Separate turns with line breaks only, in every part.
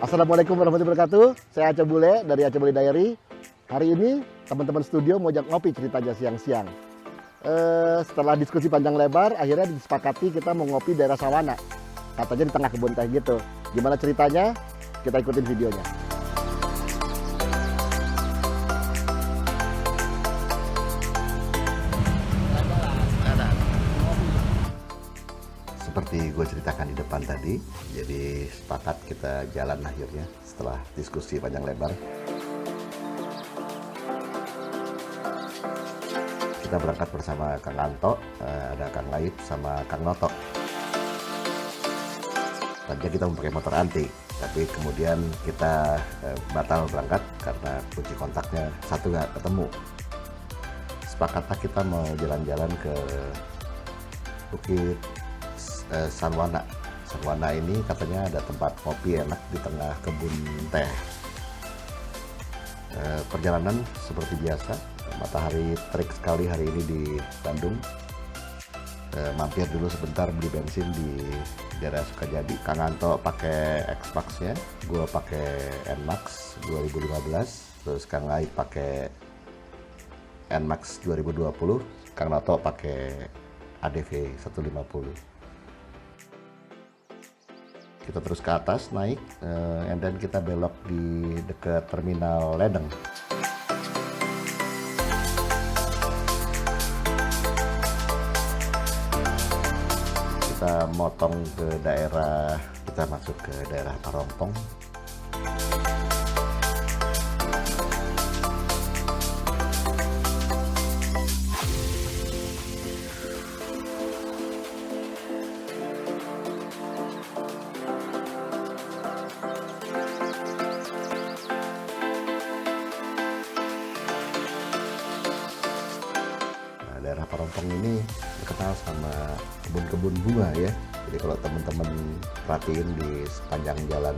Assalamualaikum warahmatullahi wabarakatuh. Saya Aceh Bule dari Aceh Bule Diary. Hari ini teman-teman studio mau ajak ngopi ceritanya siang-siang. Setelah diskusi panjang lebar, akhirnya disepakati kita mau ngopi daerah Sawana. Katanya di tengah kebun teh gitu. Gimana ceritanya? Kita ikutin videonya.
Seperti gue ceritakan di depan tadi, jadi sepakat kita jalan akhirnya setelah diskusi panjang lebar. Kita berangkat bersama Kang Anto, ada Kang Laib sama Kang Noto. Tadinya kita memakai motor antik, tapi kemudian kita batal berangkat karena kunci kontaknya satu nggak ketemu. Sepakatlah kita mau jalan-jalan ke Bukit Sanwana. Sanwana ini katanya ada tempat kopi enak di tengah kebun teh. Perjalanan seperti biasa, matahari terik sekali hari ini di Bandung. Mampir dulu sebentar beli bensin di daerah Sukajadi. Kang Anto pakai X-Max-nya, gue pakai N-Max 2015, terus Kang Laib pakai N-Max 2020, Kang Noto pakai ADV 150. Kita terus ke atas naik, and then kita belok di dekat terminal Ledeng. Kita motong ke daerah, kita masuk ke daerah Parompong. Daerah Parompong ini terkenal sama kebun-kebun bunga ya. Jadi kalau teman-teman perhatiin di sepanjang jalan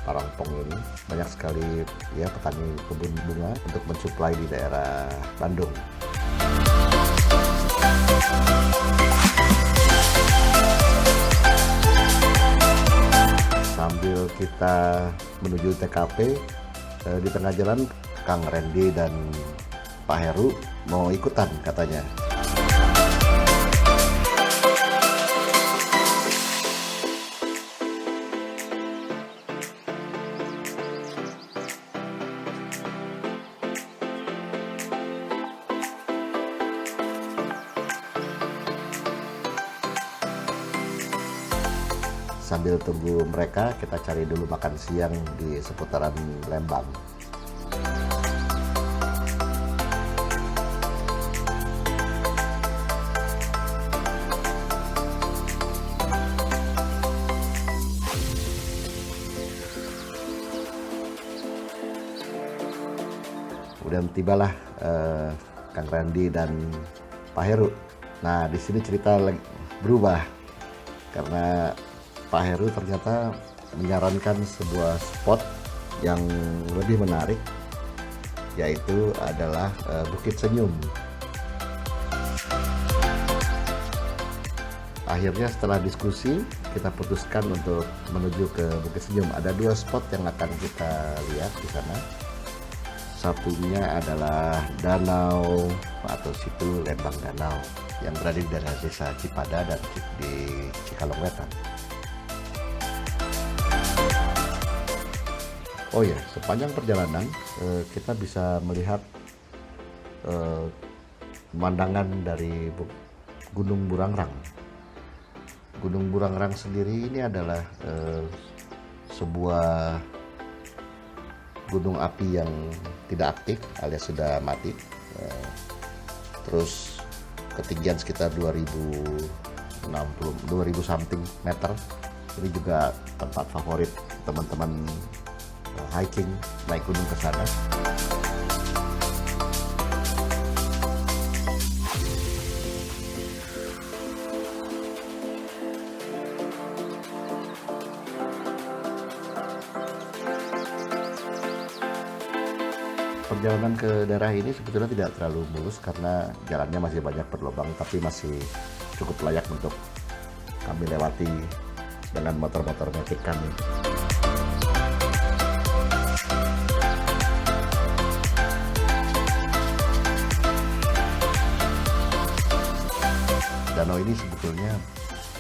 Parompong ini banyak sekali ya petani kebun bunga untuk mensuplai di daerah Bandung. Sambil kita menuju TKP, di tengah jalan Kang Randy dan Pak Heru mau ikutan katanya. Sambil tunggu mereka, kita cari dulu makan siang di seputaran Lembang. Kemudian tibalah Kang Randy dan Pak Heru. Nah, di sini cerita berubah karena Pak Heru ternyata menyarankan sebuah spot yang lebih menarik, yaitu adalah Bukit Senyum. Akhirnya setelah diskusi, kita putuskan untuk menuju ke Bukit Senyum. Ada dua spot yang akan kita lihat di sana. Satunya adalah danau atau situ Lembang Danau yang berada di daerah desa Cipada dan di Cikalong Wetan. Oh ya, sepanjang perjalanan kita bisa melihat pemandangan dari Gunung Burangrang. Gunung Burangrang sendiri ini adalah sebuah gunung api yang tidak aktif alias sudah mati. Terus ketinggian sekitar 2060 something meter. Ini juga tempat favorit teman-teman hiking naik gunung ke sana. Perjalanan ke daerah ini sebetulnya tidak terlalu mulus karena jalannya masih banyak berlubang, tapi masih cukup layak untuk kami lewati dengan motor-motor metik kami. Danau ini sebetulnya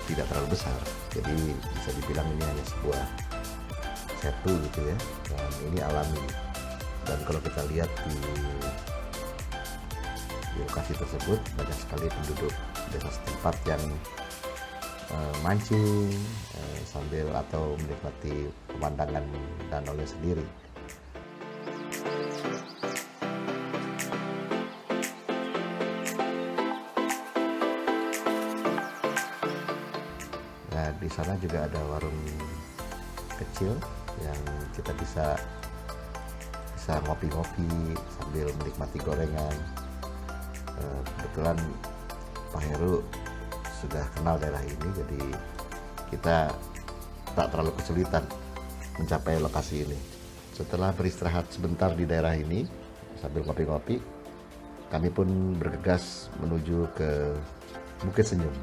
tidak terlalu besar, jadi bisa dibilang ini hanya sebuah setu gitu ya, dan ini alami. Dan kalau kita lihat di lokasi tersebut banyak sekali penduduk desa setempat yang mancing sambil atau menikmati pemandangan danaunya sendiri. Nah, di sana juga ada warung kecil yang kita bisa ngopi-ngopi sambil menikmati gorengan. Kebetulan Pak Heru sudah kenal daerah ini, jadi kita tak terlalu kesulitan mencapai lokasi ini. Setelah beristirahat sebentar di daerah ini sambil ngopi-ngopi, kami pun bergegas menuju ke Bukit Senyum.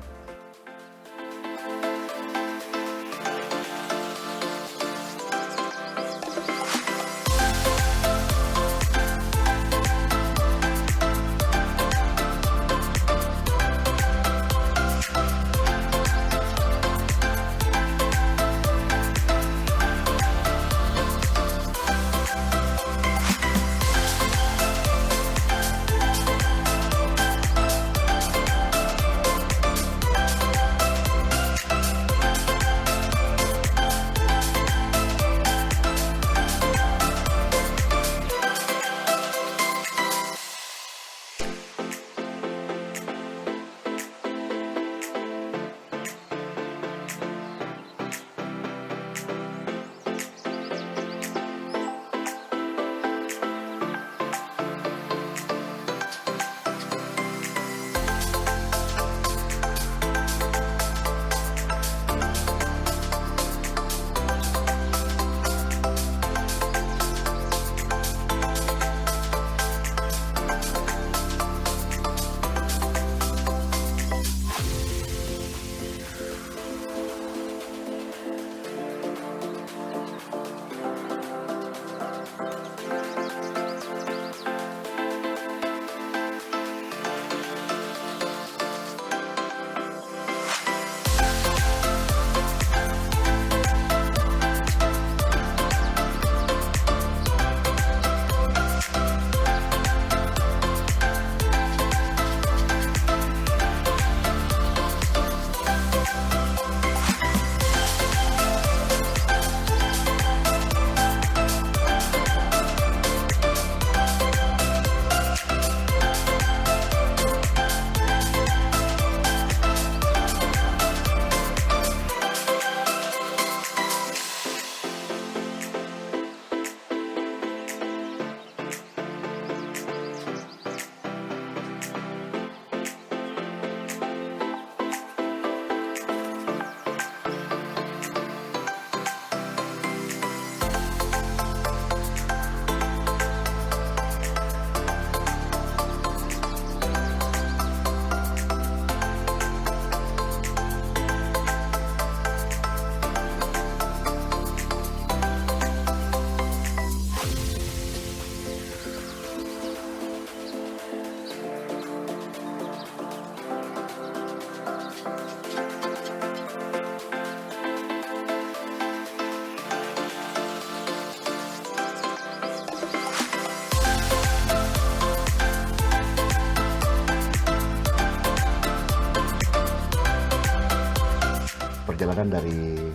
Perjalanan dari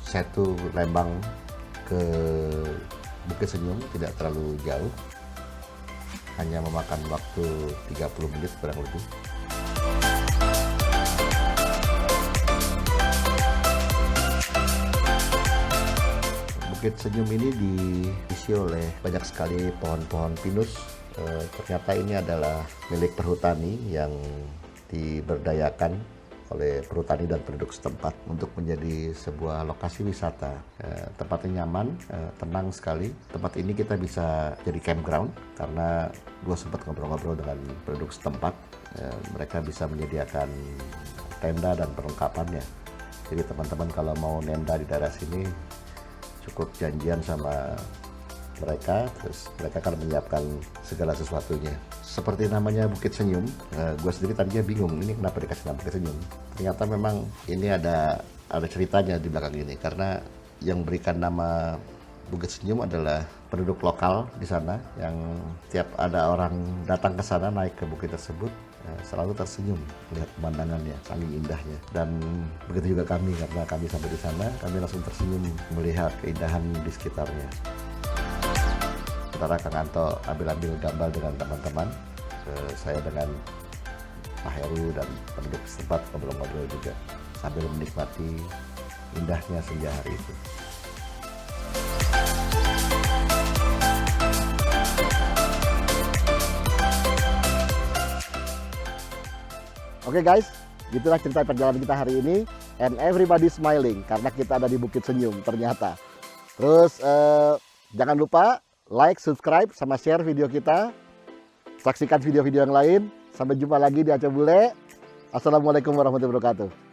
Setu Lembang ke Bukit Senyum tidak terlalu jauh, hanya memakan waktu 30 menit kurang lebih. Bukit Senyum ini diisi oleh banyak sekali pohon-pohon pinus. Ternyata ini adalah milik perhutani yang diberdayakan oleh perhutani dan penduduk setempat untuk menjadi sebuah lokasi wisata. Tempatnya nyaman, tenang sekali. Tempat ini kita bisa jadi campground karena gua sempat ngobrol-ngobrol dengan penduduk setempat. Mereka bisa menyediakan tenda dan perlengkapannya. Jadi teman-teman kalau mau nenda di daerah sini cukup janjian sama mereka, terus mereka akan menyiapkan segala sesuatunya. seperti namanya Bukit Senyum, gue sendiri tadinya bingung ini kenapa dikasih nama Bukit Senyum. Ternyata memang ini ada ceritanya di belakang ini, karena yang berikan nama Bukit Senyum adalah penduduk lokal di sana yang tiap ada orang datang ke sana naik ke bukit tersebut selalu tersenyum melihat pemandangannya, saking indahnya. Dan begitu juga kami, karena kami sampai di sana kami langsung tersenyum melihat keindahan di sekitarnya. Sementara Kang Anto ambil gambar dengan teman-teman, saya dengan Pak Heru dan penduduk setempat ngobrol-ngobrol juga sambil menikmati indahnya senja hari itu.
Oke guys, gitulah cerita perjalanan kita hari ini. And everybody smiling karena kita ada di Bukit Senyum ternyata. Terus jangan lupa like, subscribe, sama share video kita. Saksikan video-video yang lain. Sampai jumpa lagi di Aceh Bule. Assalamualaikum warahmatullahi wabarakatuh.